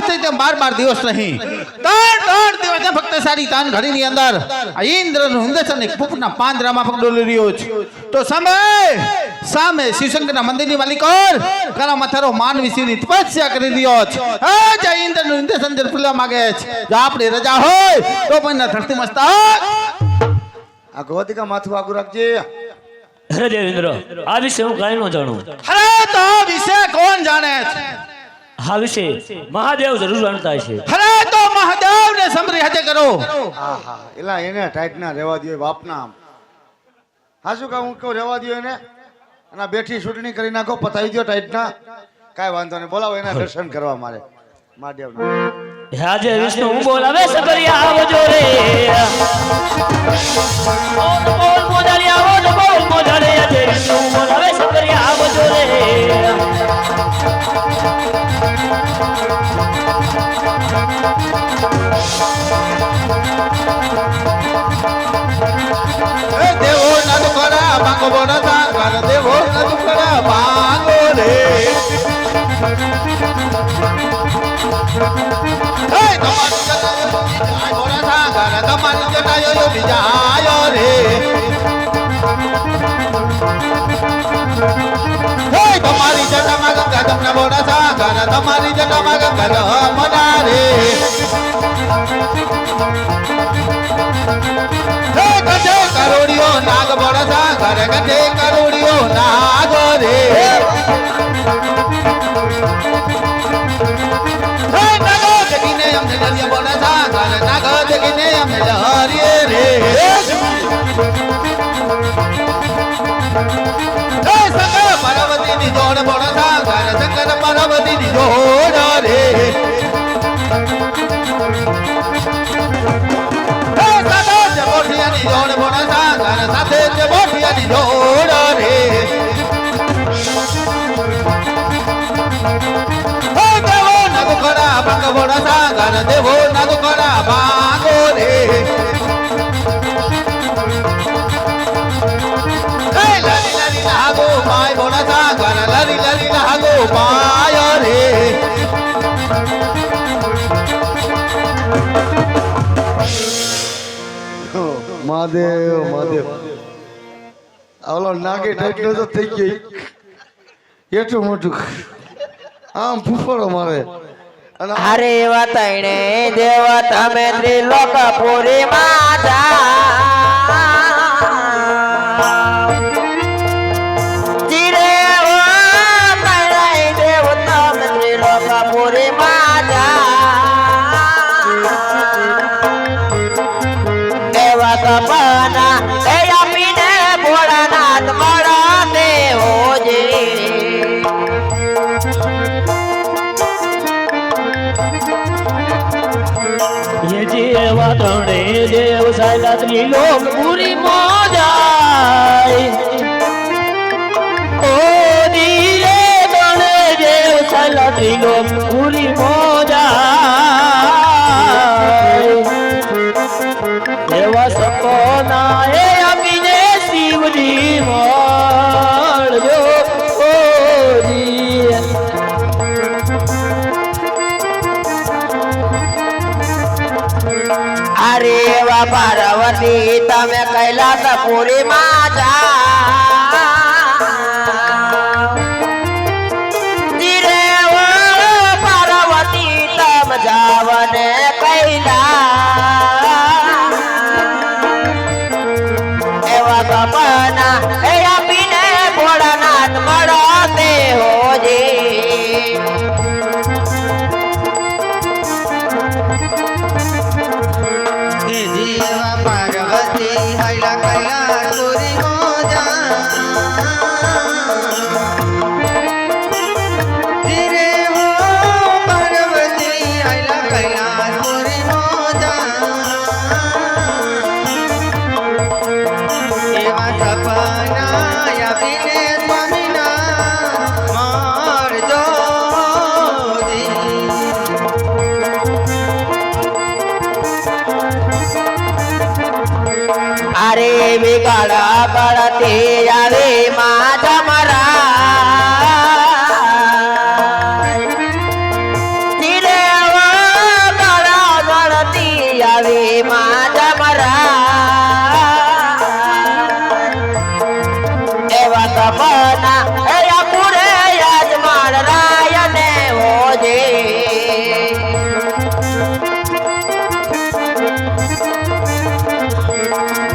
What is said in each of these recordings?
તે 12 દિવસ નહીં 3 દિવસ ફક્ત સારી તાન ઘડીની અંદર આ ઇન્દ્રનું ઇન્દ્રસન એક પુપના પાંજરામાં પકડોલી રહ્યો છે તો સામે શિવશંકરના મંદિરની માલિકોર કરા મથારો માનવી શિવની તપસ્યા કરી રહ્યો છે હા જય ઇન્દ્રનું ઇન્દ્રસન જે ફૂલવા માંગે છે જો આપણે રજા હોય તો પણ ધરતી મસ્તક આ ગોતિકા માથું આગું રાખજે અરે દેવેન્દ્ર આ વિશે હું કાંઈ ન જાણું અરે તો વિશે કોણ જાણે છે આ વિશે મહાદેવ જરૂર જાણતા છે અરે તો મહાદેવને સમરી હાજે કરો આહા એલા એને ટાઈટ ના રહેવા દયો બાપના હાસુ કા હું કહું રહેવા દયો એને અને બેઠી ચૂંટણી કરી નાખો પતાવી દો ટાઈટ ના કાઈ વાંધો નહીં બોલાવો એના દર્શન કરવા મારે મહાદેવ આજે વિષ્ણુ હું બોલાવે સબરિયા આવજો રે બોલ મોજાલી આવો બોલ મોજાલી આજે વિષ્ણુ બોલાવે સબરિયા આવજો રે દેવો ના દુખડા માંગો બોડા કર દેવો ના દુખડા માંગો રે હે તમારી જટાયો બોડા કર તમારી જટાયો બીજાયો રે હે તમારી જટામાં ગંગા તમને બોડા કર તમારી જટામાં ગંગા મના રે ગઢે કરોડિયો નાગ બળસા ઘરે ગઢે કરોડિયો નાગ રે હે નાગો જગીને અમને દરિયા બળસા ઘરે નાગો જગીને અમને હરિયે રે હે શંકર પાર્વતીની જોડ બળસા ઘરે શંકર પાર્વતીની જોડ રે બોઠિયાની જોડ બોડા સાગર સાથે તે બોઠિયાની જોડ રે હો દેવો નગો ખડા ભાંગ બોડા સાગર દેવો નગો ખડા ભાંગો રે હે લરી લરી લાગો માય બોડા સાગર લરી લરી લાગો માય રે મહાદેવ મહાદેવ ઓલો નાગે ટાઈટ તો થઈ ગઈ એટલું મોટું આમ ફૂફડો મારે અને અરે વતણે દેવ તમે ત્રિલોકપુરી માં જીરે ઓ મરાઈ દેવ તમે ત્રિલોકપુરી માં એવા તપના એ આપીને ભોળાનાથ મળા દેવો જે એવા ત્રણે દેવ સાયલા ત્રિલોક પૂરી મોજાય ઓ ધીરે ત્રણે દેવ સાયલા ત્રિલોક પૂરી મોજાય એવા સપના એ આપીને શિવજી મળજો ઓ જી અરે વા પાર્વતી તમે કૈલાસપુરી માં ધીરે ઓ પાર્વતી તમ જાવને કૈલાસ એવા સપના એ આપીને ભોળાનાથ મળો તે હોજે જીવા પાર્વતી હૈલા કૈલાસપુરી મોજા ધીરે હો પાર્વતી હૈલા કૈલાસપુરી મોજા એવા સપના આપીને સ્વામીના મારજો અરે વિગાડા પડતી આવે માં જમરા ધીરે ઓ કપના એ પૂરે યજમાન રાય ને હોજે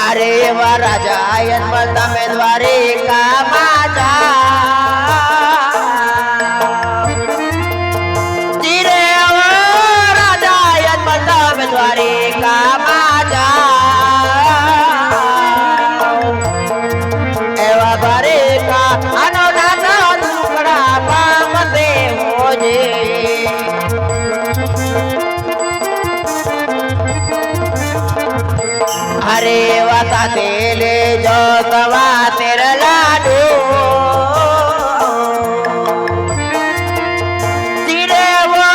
અરે એવા રાજા યજમાન તમે દ્વારિકામાં જાઓ ધીરે એવા રાજા યજમાન તમે દ્વારિકામાં જાઓ એવા દ્વારિકા આનો નાનો ટુકડા પામતે હોજે અરે વાતા તેલે જો તવા તેર લાડુ ધીરે વો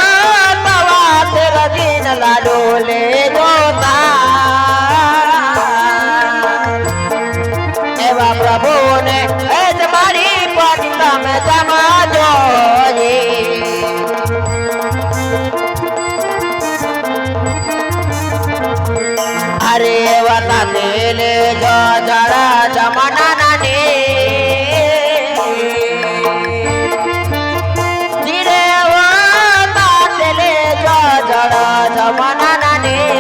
તવા તેર દિન લાડુ લે જોતા એવા પ્રભુને એ તમારી પદ તમે જમાજો અરે વાતા તેલે જો જડા જમના નાની ધીરે વાતા તેલે જો જડા જમના નાની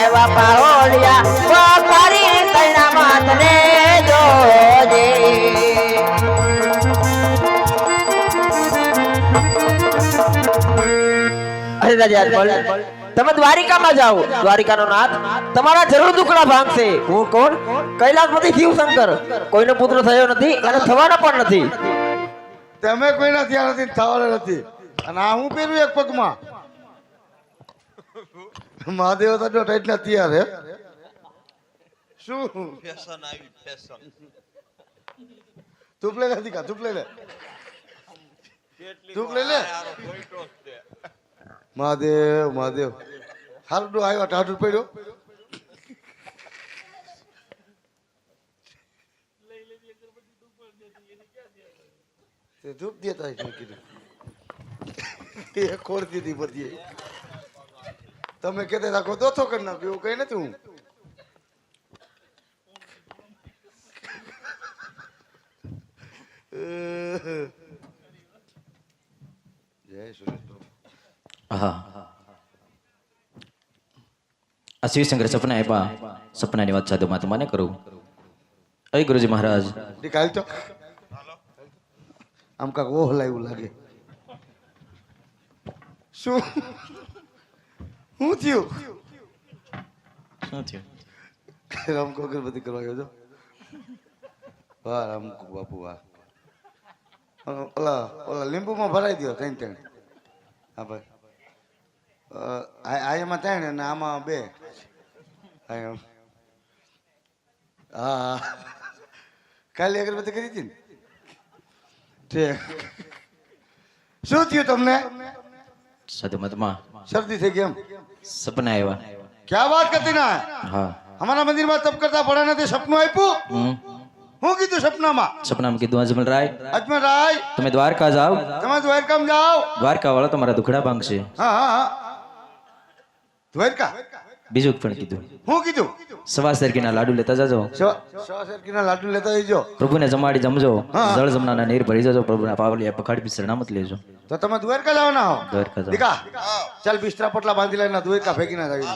એવા પાહોલિયા કરી તૈના માતને જોજે અરે રાજા તમે દ્વારિકામાં જાઓ દ્વારિકાનો નાથ તમારા જરૂર દુકડા ભાંગશે હું કોણ કૈલાસપતિ શિવશંકર કોઈનો પુત્ર થયો નથી અને થવાનો પણ નથી તમે કોઈના ત્યાં નથી થવાના નથી અને આ હું પહેર્યું એક પગમાં મહાદેવ તો ટાઈટ ના તૈયાર હે શું ફેશન આવી ફેશન તું લઈ લે દીકા તું લઈ લે તું લઈ લે મહાદેવ મહાદેવ હારું આવ્યો ટાઢું પડ્યો તે ધૂપ દેતા કીધું એ ખોર દીધી બધી તમે કહેતા રાખો દોથો કરી નાખ્યો એવું કઈ નથી હું જય સુરેશ હા આ શિવશંકર સપના આપ્યા સપનાની વાત સાધુ માં મને કરું અય ગુરુજી મહારાજ કાલ તો આમ કાક ઓહ લાવ્યું લાગે શું શું થયું શું થયું રામકો અગરબત્તી કરવા ગયો છો વાહ રામકો બાપુ વાહ ઓલા ઓલા લીંબુમાં ભરાઈ દો ત્રણ હા ભાઈ આ એમાં ત્રણ અને આમાં બે હા કાલે અગરબત્તી કરી હતી ને શું થયું તમને સાધુ મતમાં શરદી થઈ ગઈ એમ સપના આવ્યા ક્યાં વાત કરતી ના હા અમારા મંદિરમાં તપ કરતા પડે નથી સપનું આપ્યું હું કીધું સપનામાં સપનામાં કીધું અજમલ રાય અજમલ રાય તમે દ્વારકા જાઓ તમે દ્વારકામાં જાઓ દ્વારકા વાળા તમારા દુખડા ભાંગશે હા હા હા દ્વારકા બીજું પણ કીધું હું કીધું સવા સરકીના લાડુ લેતા જાજો સરકીના લાડુ લેતા જજો પ્રભુને જમાડી જમજો હા. જળ જમનાના નીર ભરી જજો પ્રભુના પાવલિયા પખાડી પી શરણામત લેજો તો તમે દ્વારકા જવાના હો દ્વારકા જાઓ દીકા ચાલ બિસ્તરા પટલા બાંધી લઈને દ્વારકા ફેંકી ના જાવી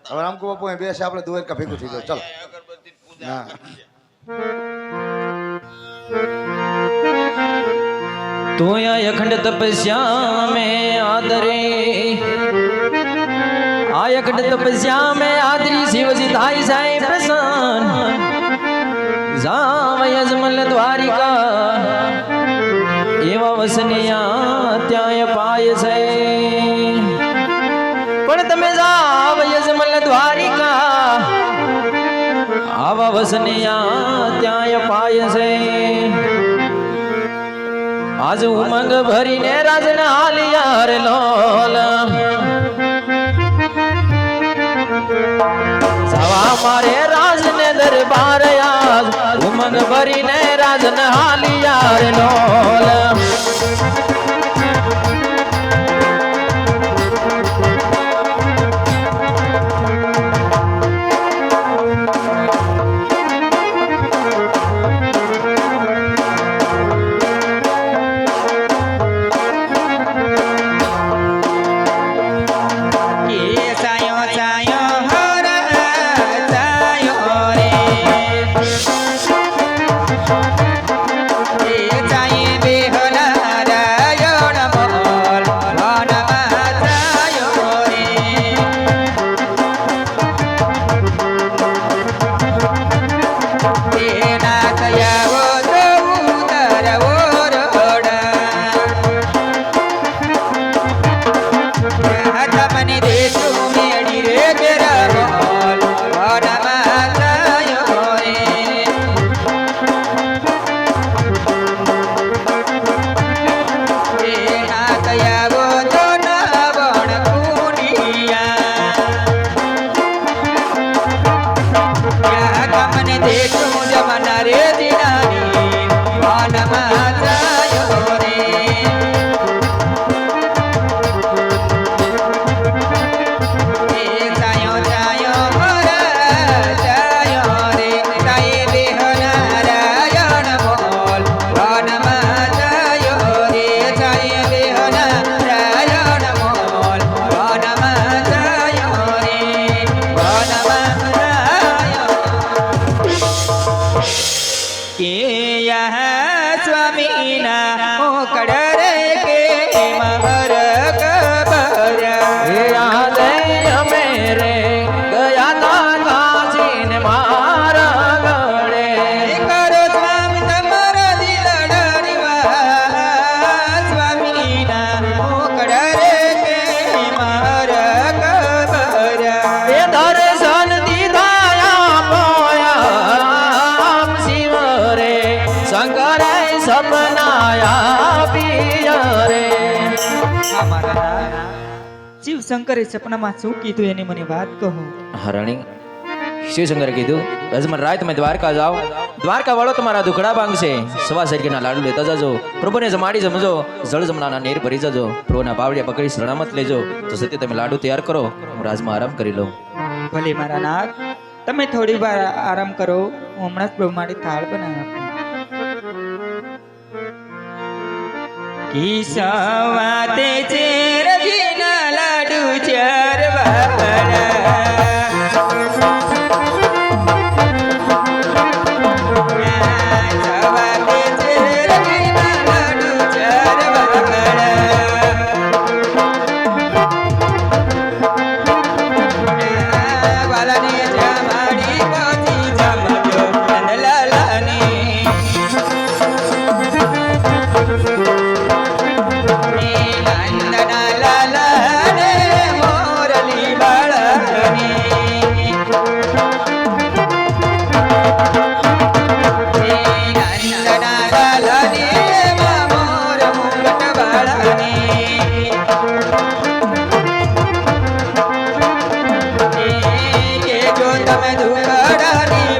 હવે રામકો બાપુ અહીં બેસે આપણે દ્વારકા ભેગું થઈ જાવ ચાલો હા તું અખંડ તપસ્યા में आदरे આ અખંડ તપસ્યા में आदरी शिवजी थाई साई प्रसन्न જાવ અજમલ દ્વારિકા એવા વસનિયા ત્યાંય પાય છે પણ તમે જાવ અજમલ દ્વારિકા આવા વસનિયા ત્યાંય પાય છે આજ ઉમંગ ભરીને રાજના હાલિયાર લોલ સવા મારે રાજને દરબાર આજ ઉમંગ ભરીને રાજના હાલિયાર લોલ શિવશંકરે સપનામાં શું કીધું એની મને વાત કહો. હા રાણી, શિવશંકરે કીધું અજમલ રાય તમે દ્વારકા જાઓ, દ્વારકા વાળો તમારા દુખડા ભાંગશે, સવા શેરકીના લાડુ લેતા જજો, પ્રભુને જમાડી જમજો, જળ જમનાના નીર ભરી જજો, પ્રભુના બાવળિયા પકડી શરણામત લેજો. તો સત્ય તમે લાડુ તૈયાર કરો, હું રાજમાં આરામ કરી લઉં. ભલે મારા નાથ, તમે થોડી વાર આરામ કરો, હું હમણાં જ પ્રભુ માટે થાળ બનાવી આપું. કિસાવાતે છે રજીના લાડુ ચાર વાળા. તમે દુખડાની